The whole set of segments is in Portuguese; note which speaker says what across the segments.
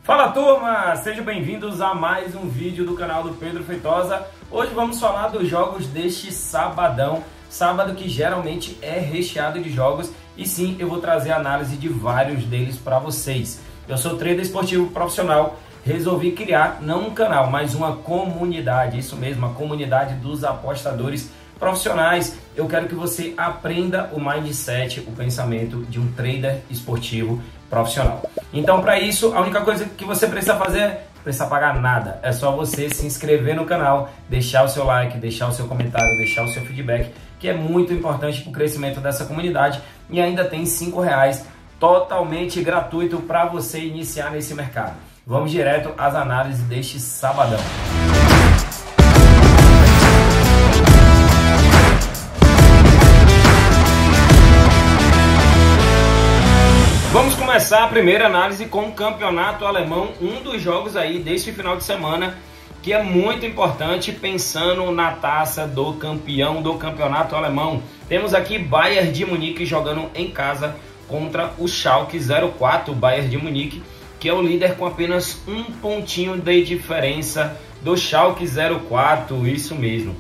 Speaker 1: Fala turma, sejam bem-vindos a mais um vídeo do canal do Pedro Feitosa. Hoje vamos falar dos jogos deste sabadão, sábado que geralmente é recheado de jogos, e sim, eu vou trazer análise de vários deles para vocês. Eu sou trader esportivo profissional, resolvi criar não um canal, mas uma comunidade, isso mesmo, a comunidade dos apostadores profissionais. Eu quero que você aprenda o mindset, o pensamento de um trader esportivo profissional. Então, para isso, a única coisa que você precisa fazer não precisa pagar nada. É só você se inscrever no canal, deixar o seu like, deixar o seu comentário, deixar o seu feedback, que é muito importante para o crescimento dessa comunidade. E ainda tem R$5 totalmente gratuito para você iniciar nesse mercado. Vamos direto às análises deste sabadão. Vamos começar a primeira análise com o campeonato alemão, um dos jogos aí deste final de semana que é muito importante pensando na taça do campeão do campeonato alemão. Temos aqui Bayern de Munique jogando em casa contra o Schalke 04, Bayern de Munique, que é o líder com apenas um pontinho de diferença do Schalke 04, isso mesmo.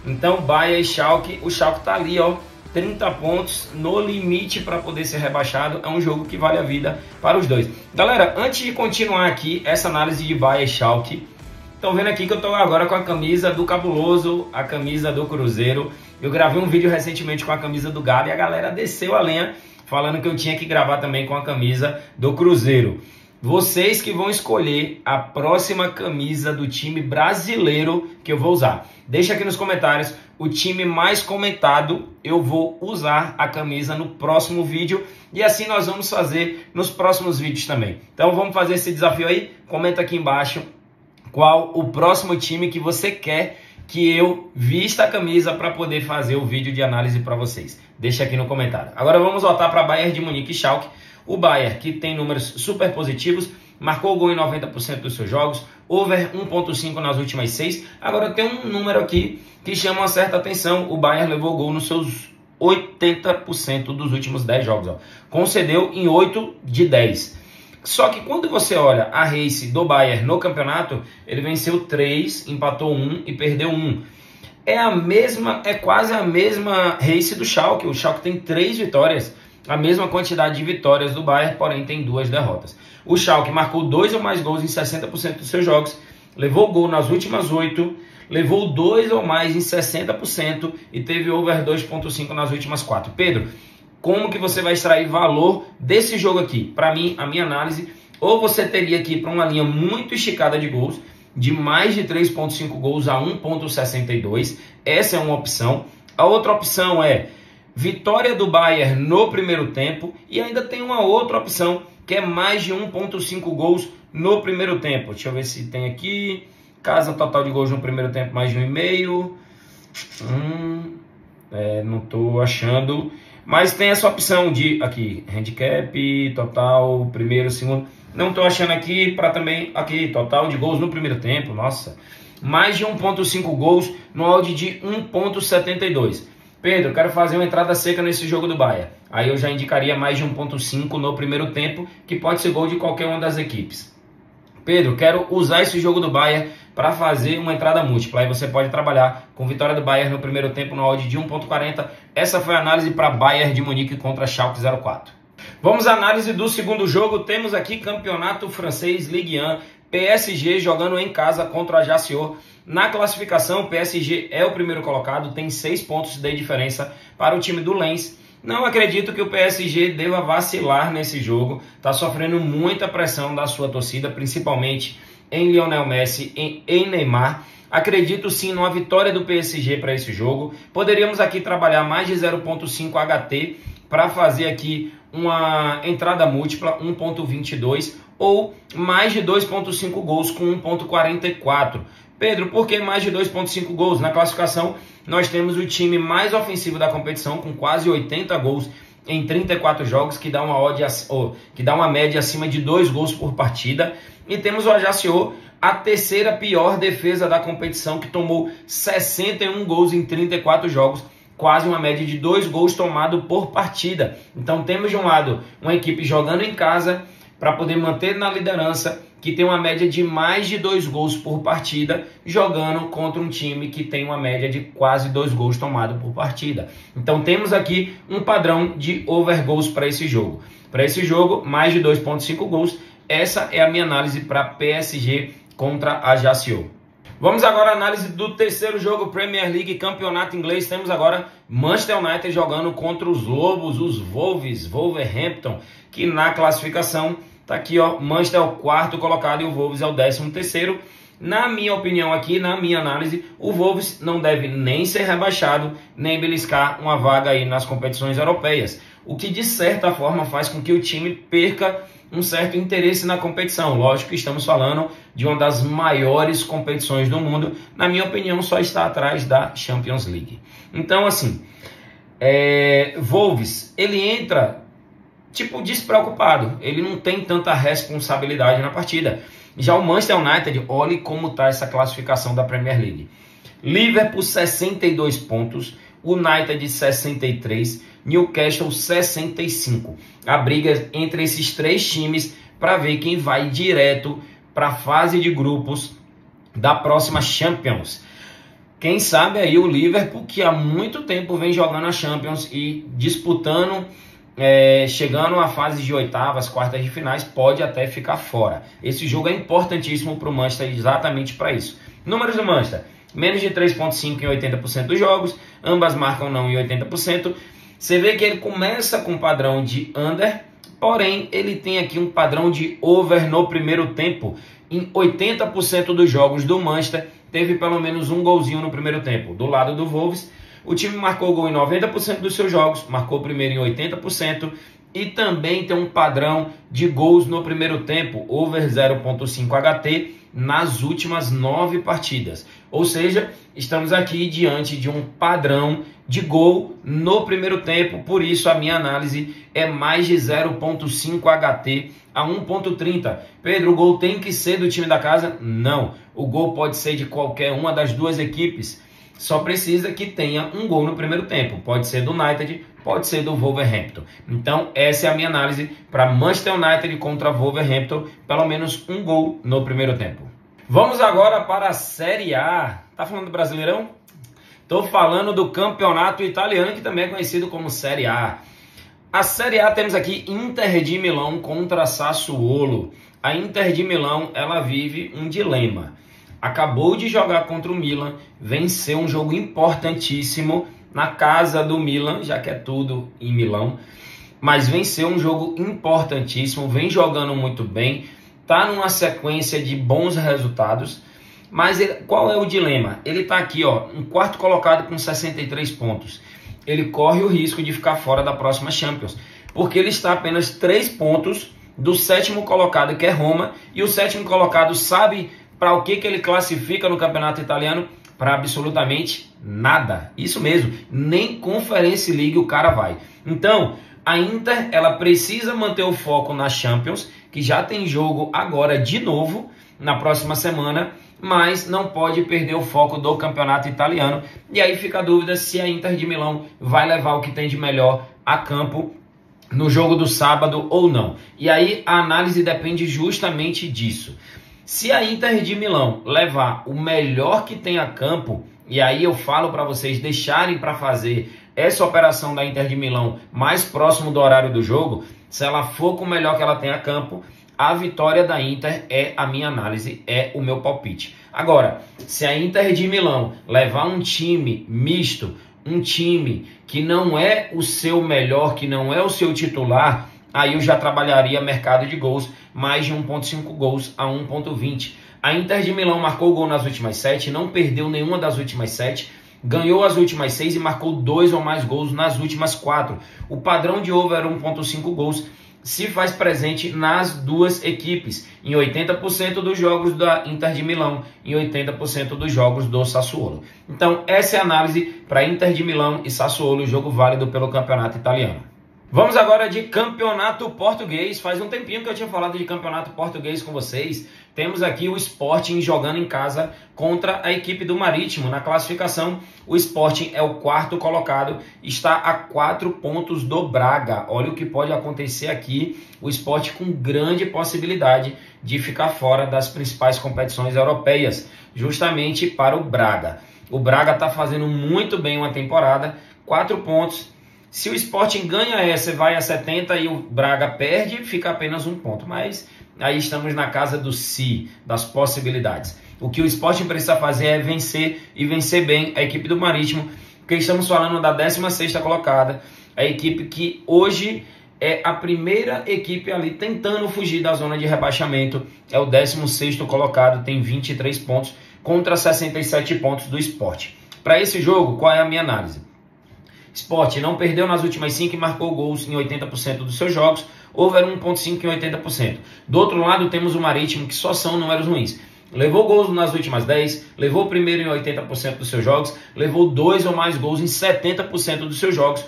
Speaker 1: Então Bayern e Schalke, o Schalke tá ali, ó, 30 pontos no limite para poder ser rebaixado. É um jogo que vale a vida para os dois. Galera, antes de continuar aqui essa análise de Bayern e Schalke, estão vendo aqui que eu estou agora com a camisa do Cabuloso, a camisa do Cruzeiro. Eu gravei um vídeo recentemente com a camisa do Galo e a galera desceu a lenha falando que eu tinha que gravar também com a camisa do Cruzeiro. Vocês que vão escolher a próxima camisa do time brasileiro que eu vou usar. Deixa aqui nos comentários o time mais comentado, eu vou usar a camisa no próximo vídeo. E assim nós vamos fazer nos próximos vídeos também. Então vamos fazer esse desafio aí. Comenta aqui embaixo qual o próximo time que você quer que eu vista a camisa para poder fazer o vídeo de análise para vocês. Deixa aqui no comentário. Agora vamos voltar para Bayern de Munique e Schalke. O Bayern, que tem números super positivos, marcou gol em 90% dos seus jogos, over 1.5 nas últimas 6. Agora tem um número aqui que chama uma certa atenção. O Bayern levou gol nos seus 80% dos últimos 10 jogos. Ó. Concedeu em 8 de 10. Só que quando você olha a race do Bayern no campeonato, ele venceu 3, empatou 1 e perdeu 1. É quase a mesma race do Schalke. O Schalke tem 3 vitórias. A mesma quantidade de vitórias do Bayern, porém tem 2 derrotas. O Schalke marcou 2 ou mais gols em 60% dos seus jogos, levou gol nas últimas 8, levou 2 ou mais em 60% e teve over 2.5 nas últimas 4. Pedro, como que você vai extrair valor desse jogo aqui? Para mim, a minha análise, ou você teria que ir para uma linha muito esticada de gols, de mais de 3.5 gols a 1.62, essa é uma opção. A outra opção é vitória do Bayern no primeiro tempo, e ainda tem uma outra opção que é mais de 1.5 gols no primeiro tempo. Deixa eu ver se tem aqui. Casa total de gols no primeiro tempo mais de 1,5. Não estou achando. Mas tem essa opção de aqui, handicap, total, primeiro, segundo. Não estou achando aqui para também aqui, total de gols no primeiro tempo. Nossa, mais de 1.5 gols no odd de 1.72. Pedro, quero fazer uma entrada seca nesse jogo do Bayern. Aí eu já indicaria mais de 1.5 no primeiro tempo, que pode ser gol de qualquer uma das equipes. Pedro, quero usar esse jogo do Bayern para fazer uma entrada múltipla. Aí você pode trabalhar com vitória do Bayern no primeiro tempo no odd de 1.40. Essa foi a análise para Bayern de Munique contra Schalke 04. Vamos à análise do segundo jogo. Temos aqui campeonato francês Ligue 1. PSG jogando em casa contra a Ajaccio. Na classificação, o PSG é o primeiro colocado, tem 6 pontos de diferença para o time do Lens. Não acredito que o PSG deva vacilar nesse jogo, está sofrendo muita pressão da sua torcida, principalmente em Lionel Messi e em Neymar. Acredito sim numa vitória do PSG para esse jogo. Poderíamos aqui trabalhar mais de 0.5 HT para fazer aqui uma entrada múltipla, 1.22, ou mais de 2.5 gols com 1.44. Pedro, por que mais de 2.5 gols? Na classificação, nós temos o time mais ofensivo da competição, com quase 80 gols em 34 jogos, que dá uma média acima de 2 gols por partida. E temos o Ajaccio, a terceira pior defesa da competição, que tomou 61 gols em 34 jogos, quase uma média de 2 gols tomados por partida. Então temos de um lado uma equipe jogando em casa, para poder manter na liderança, que tem uma média de mais de 2 gols por partida, jogando contra um time que tem uma média de quase 2 gols tomados por partida. Então temos aqui um padrão de over gols para esse jogo. Para esse jogo, mais de 2,5 gols. Essa é a minha análise para PSG contra a Ajaccio. Vamos agora à análise do terceiro jogo, Premier League, campeonato inglês. Temos agora Manchester United jogando contra os Lobos, os Wolves, Wolverhampton, que na classificação tá aqui, ó, Manchester é o 4º colocado e o Wolves é o 13º. Na minha opinião aqui, na minha análise, o Wolves não deve nem ser rebaixado, nem beliscar uma vaga aí nas competições europeias. O que de certa forma faz com que o time perca um certo interesse na competição. Lógico que estamos falando de uma das maiores competições do mundo. Na minha opinião, só está atrás da Champions League. Então, assim, Wolves, ele entra tipo despreocupado. Ele não tem tanta responsabilidade na partida. Já o Manchester United, olhe como está essa classificação da Premier League. Liverpool 62 pontos, United 63, Newcastle 65. A briga entre esses 3 times para ver quem vai direto para a fase de grupos da próxima Champions. Quem sabe aí o Liverpool, que há muito tempo vem jogando a Champions e disputando, chegando à fase de oitavas, quartas de finais, pode até ficar fora. Esse jogo é importantíssimo para o Manchester exatamente para isso. Números do Manchester: menos de 3,5 em 80% dos jogos, ambas marcam não em 80%. Você vê que ele começa com um padrão de under, porém ele tem aqui um padrão de over no primeiro tempo. Em 80% dos jogos do Manchester, teve pelo menos um golzinho no primeiro tempo. Do lado do Wolves, o time marcou gol em 90% dos seus jogos, marcou primeiro em 80%, e também tem um padrão de gols no primeiro tempo, over 0,5 HT, nas últimas 9 partidas. Ou seja, estamos aqui diante de um padrão de gol no primeiro tempo, por isso a minha análise é mais de 0,5 HT a 1,30. Pedro, o gol tem que ser do time da casa? Não, o gol pode ser de qualquer uma das duas equipes, só precisa que tenha um gol no primeiro tempo. Pode ser do United, pode ser do Wolverhampton. Então essa é a minha análise para Manchester United contra Wolverhampton, pelo menos um gol no primeiro tempo. Vamos agora para a Série A. Tá falando do Brasileirão? Estou falando do campeonato italiano, que também é conhecido como Série A. A Série A temos aqui Inter de Milão contra Sassuolo. A Inter de Milão, ela vive um dilema. Acabou de jogar contra o Milan, venceu um jogo importantíssimo na casa do Milan, já que é tudo em Milão, mas venceu um jogo importantíssimo, vem jogando muito bem, está numa sequência de bons resultados, mas qual é o dilema? Ele está aqui, ó, em 4º colocado com 63 pontos. Ele corre o risco de ficar fora da próxima Champions, porque ele está apenas 3 pontos do 7º colocado, que é Roma, e o 7º colocado sabe para o que ele classifica no campeonato italiano? Para absolutamente nada. Isso mesmo, nem Conference League o cara vai. Então, a Inter, ela precisa manter o foco na Champions, que já tem jogo agora de novo, na próxima semana, mas não pode perder o foco do campeonato italiano. E aí fica a dúvida se a Inter de Milão vai levar o que tem de melhor a campo no jogo do sábado ou não. E aí a análise depende justamente disso. Se a Inter de Milão levar o melhor que tem a campo, e aí eu falo para vocês deixarem para fazer essa operação da Inter de Milão mais próximo do horário do jogo, se ela for com o melhor que ela tem a campo, a vitória da Inter é a minha análise, é o meu palpite. Agora, se a Inter de Milão levar um time misto, um time que não é o seu melhor, que não é o seu titular, aí eu já trabalharia mercado de gols, mais de 1,5 gols a 1,20. A Inter de Milão marcou gol nas últimas 7, não perdeu nenhuma das últimas 7, ganhou as últimas 6 e marcou 2 ou mais gols nas últimas 4. O padrão de over 1,5 gols se faz presente nas duas equipes, em 80% dos jogos da Inter de Milão, em 80% dos jogos do Sassuolo. Então essa é a análise para Inter de Milão e Sassuolo, jogo válido pelo campeonato italiano. Vamos agora de campeonato português. Faz um tempinho que eu tinha falado de campeonato português com vocês. Temos aqui o Sporting jogando em casa contra a equipe do Marítimo. Na classificação, o Sporting é o quarto colocado, está a 4 pontos do Braga. Olha o que pode acontecer aqui. O Sporting com grande possibilidade de ficar fora das principais competições europeias, justamente para o Braga. O Braga está fazendo muito bem uma temporada, 4 pontos. Se o Sporting ganha essa, vai a 70 e o Braga perde, fica apenas 1 ponto. Mas aí estamos na casa do si, das possibilidades. O que o Sporting precisa fazer é vencer e vencer bem a equipe do Marítimo, porque estamos falando da 16ª colocada, a equipe que hoje é a primeira equipe ali tentando fugir da zona de rebaixamento. É o 16º colocado, tem 23 pontos contra 67 pontos do Sport. Para esse jogo, qual é a minha análise? Sport não perdeu nas últimas 5 e marcou gols em 80% dos seus jogos, over 1.5 em 80%. Do outro lado temos o Marítimo, que só são números ruins. Levou gols nas últimas 10, levou o primeiro em 80% dos seus jogos, levou 2 ou mais gols em 70% dos seus jogos.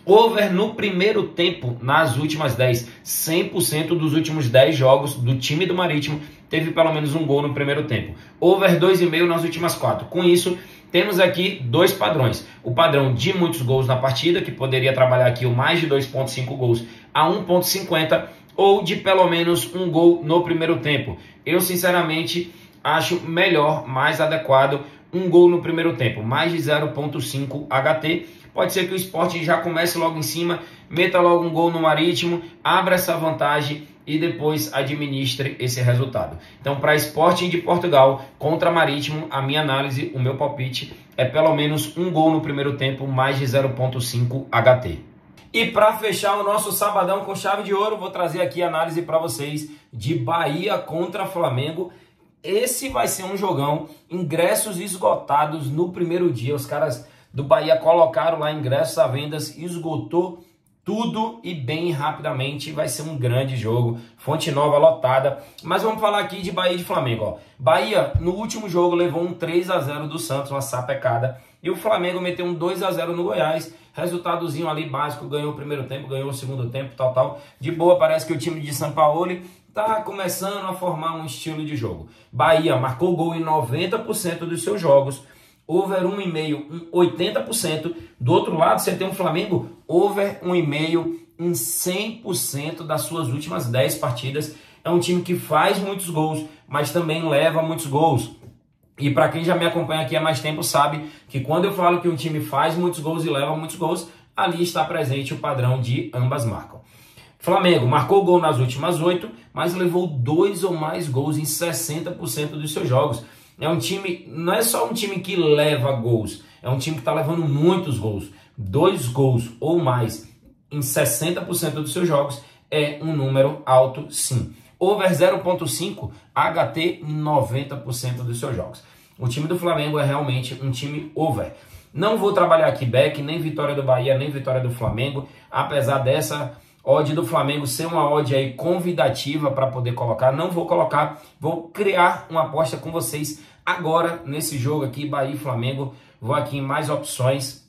Speaker 1: Over no primeiro tempo nas últimas 10, 100% dos últimos 10 jogos do time do Marítimo teve pelo menos um gol no primeiro tempo. Over 2,5 nas últimas 4. Com isso, temos aqui 2 padrões. O padrão de muitos gols na partida, que poderia trabalhar aqui o mais de 2,5 gols a 1,50, ou de pelo menos um gol no primeiro tempo. Eu, sinceramente, acho melhor, mais adequado, um gol no primeiro tempo, mais de 0,5 HT. Pode ser que o Sporting já comece logo em cima, meta logo um gol no Marítimo, abra essa vantagem e depois administre esse resultado. Então, para Sporting de Portugal contra Marítimo, a minha análise, o meu palpite é pelo menos um gol no primeiro tempo, mais de 0,5 HT. E para fechar o nosso sabadão com chave de ouro, vou trazer aqui a análise para vocês de Bahia contra Flamengo. Esse vai ser um jogão, ingressos esgotados no primeiro dia. Os caras do Bahia colocaram lá ingressos à venda, esgotou tudo e bem rapidamente. Vai ser um grande jogo, Fonte Nova lotada. Mas vamos falar aqui de Bahia e de Flamengo. Ó. Bahia, no último jogo, levou um 3-0 do Santos, uma sapecada. E o Flamengo meteu um 2-0 no Goiás. Resultadozinho ali básico, ganhou o primeiro tempo, ganhou o segundo tempo, tal. De boa, parece que o time de Sampaoli tá começando a formar um estilo de jogo. Bahia marcou gol em 90% dos seus jogos. Over 1,5 em 80%. Do outro lado, você tem um Flamengo over 1,5 em 100% das suas últimas 10 partidas. É um time que faz muitos gols, mas também leva muitos gols. E para quem já me acompanha aqui há mais tempo sabe que quando eu falo que um time faz muitos gols e leva muitos gols, ali está presente o padrão de ambas marcam. Flamengo marcou gol nas últimas 8, mas levou 2 ou mais gols em 60% dos seus jogos. É um time, não é só um time que leva gols, é um time que está levando muitos gols. 2 gols ou mais em 60% dos seus jogos é um número alto, sim. Over 0,5 HT em 90% dos seus jogos. O time do Flamengo é realmente um time over. Não vou trabalhar aqui back, nem vitória do Bahia, nem vitória do Flamengo, apesar dessa odd do Flamengo ser uma odd aí convidativa para poder colocar. Não vou colocar, vou criar uma aposta com vocês agora nesse jogo aqui, Bahia e Flamengo. Vou aqui em mais opções,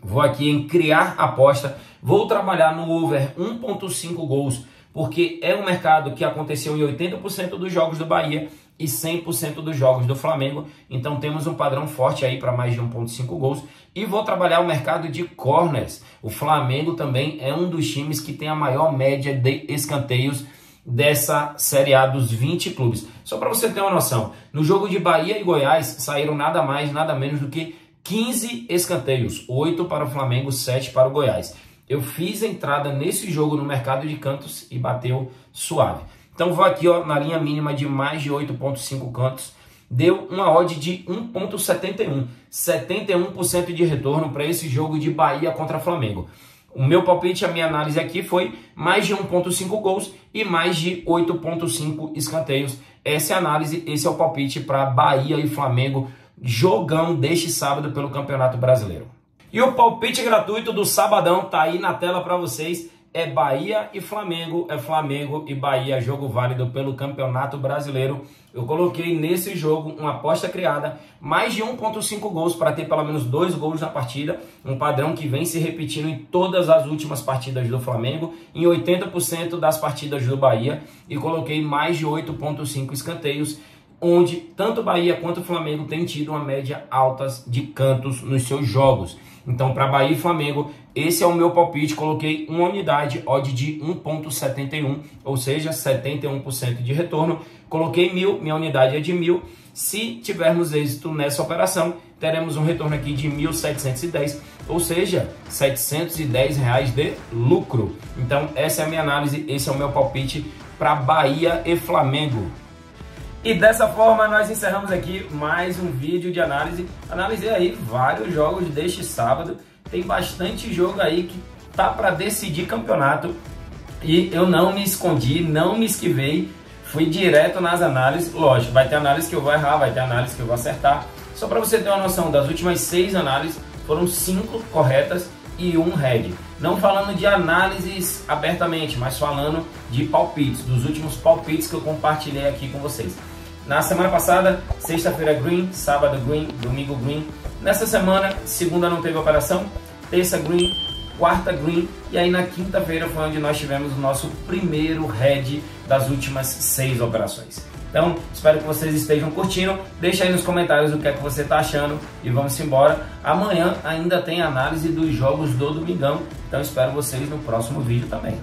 Speaker 1: vou aqui em criar aposta, vou trabalhar no over 1,5 gols, porque é um mercado que aconteceu em 80% dos jogos do Bahia e 100% dos jogos do Flamengo. Então temos um padrão forte aí para mais de 1,5 gols. E vou trabalhar o mercado de corners. O Flamengo também é um dos times que tem a maior média de escanteios dessa Série A dos 20 clubes. Só para você ter uma noção, no jogo de Bahia e Goiás saíram nada mais, nada menos do que 15 escanteios. 8 para o Flamengo, 7 para o Goiás. Eu fiz entrada nesse jogo no mercado de cantos e bateu suave. Então vou aqui ó, na linha mínima de mais de 8,5 cantos. Deu uma odd de 1,71. 71% de retorno para esse jogo de Bahia contra Flamengo. O meu palpite, a minha análise aqui foi mais de 1,5 gols e mais de 8,5 escanteios. Essa é a análise, esse é o palpite para Bahia e Flamengo. Jogão deste sábado pelo Campeonato Brasileiro. E o palpite gratuito do sabadão tá aí na tela para vocês. é Bahia e Flamengo, é Flamengo e Bahia, jogo válido pelo Campeonato Brasileiro. Eu coloquei nesse jogo uma aposta criada, mais de 1,5 gols para ter pelo menos 2 gols na partida, um padrão que vem se repetindo em todas as últimas partidas do Flamengo, em 80% das partidas do Bahia, e coloquei mais de 8,5 escanteios, onde tanto Bahia quanto Flamengo têm tido uma média alta de cantos nos seus jogos. Então, para Bahia e Flamengo, esse é o meu palpite. Coloquei uma unidade, odd de 1,71, ou seja, 71% de retorno. Coloquei 1.000, minha unidade é de 1.000. Se tivermos êxito nessa operação, teremos um retorno aqui de 1.710, ou seja, R$710 de lucro. Então, essa é a minha análise, esse é o meu palpite para Bahia e Flamengo. E dessa forma nós encerramos aqui mais um vídeo de análise. Analisei aí vários jogos deste sábado. Tem bastante jogo aí que tá para decidir campeonato. E eu não me escondi, não me esquivei. Fui direto nas análises. Lógico, vai ter análise que eu vou errar, vai ter análise que eu vou acertar. Só para você ter uma noção, das últimas 6 análises, foram 5 corretas e 1 red. Não falando de análises abertamente, mas falando de palpites, dos últimos palpites que eu compartilhei aqui com vocês. Na semana passada, sexta-feira green, sábado green, domingo green. Nessa semana, segunda não teve operação, terça green, quarta green, e aí na quinta-feira foi onde nós tivemos o nosso primeiro red das últimas 6 operações. Então, espero que vocês estejam curtindo. Deixa aí nos comentários o que é que você está achando e vamos embora. Amanhã ainda tem análise dos jogos do Domingão, então espero vocês no próximo vídeo também.